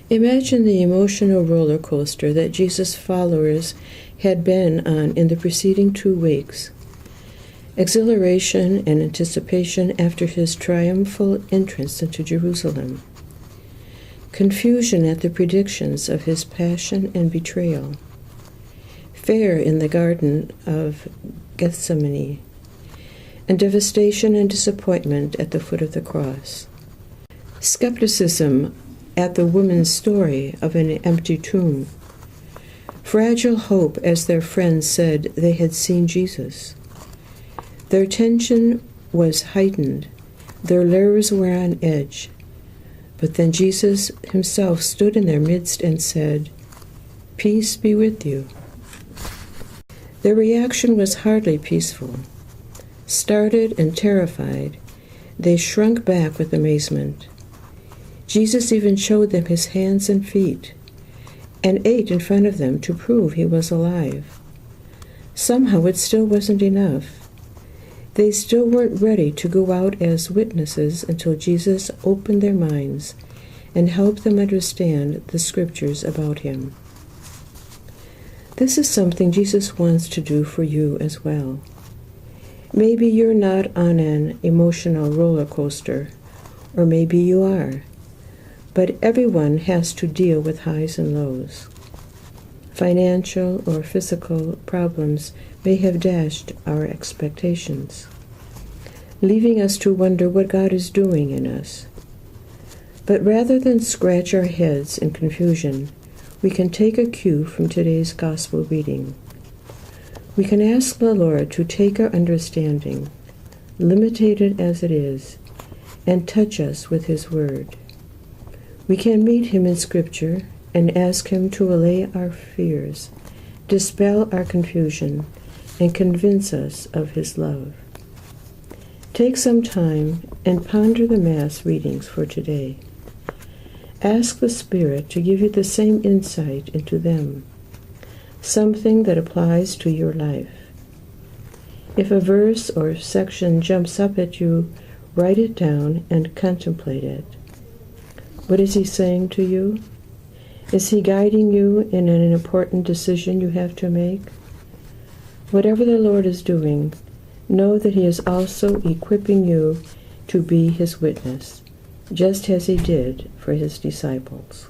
Imagine the emotional roller coaster that Jesus' followers had been on in the preceding 2 weeks. Exhilaration and anticipation after his triumphal entrance into Jerusalem. Confusion at the predictions of his passion and betrayal. Fear in the Garden of Gethsemane. And devastation and disappointment at the foot of the cross. Skepticism at the woman's story of an empty tomb. Fragile hope as their friends said they had seen Jesus. Their tension was heightened. Their nerves were on edge. But then Jesus himself stood in their midst and said, "Peace be with you." Their reaction was hardly peaceful. Startled and terrified, they shrunk back with amazement. Jesus even showed them his hands and feet, and ate in front of them to prove he was alive. Somehow it still wasn't enough. They still weren't ready to go out as witnesses until Jesus opened their minds and helped them understand the scriptures about him. This is something Jesus wants to do for you as well. Maybe you're not on an emotional roller coaster, or maybe you are. But everyone has to deal with highs and lows. Financial or physical problems may have dashed our expectations, leaving us to wonder what God is doing in us. But rather than scratch our heads in confusion, we can take a cue from today's gospel reading. We can ask the Lord to take our understanding, limited as it is, and touch us with his word. We can meet him in Scripture and ask him to allay our fears, dispel our confusion, and convince us of his love. Take some time and ponder the Mass readings for today. Ask the Spirit to give you the same insight into them, something that applies to your life. If a verse or section jumps up at you, write it down and contemplate it. What is he saying to you? Is he guiding you in an important decision you have to make? Whatever the Lord is doing, know that he is also equipping you to be his witness, just as he did for his disciples.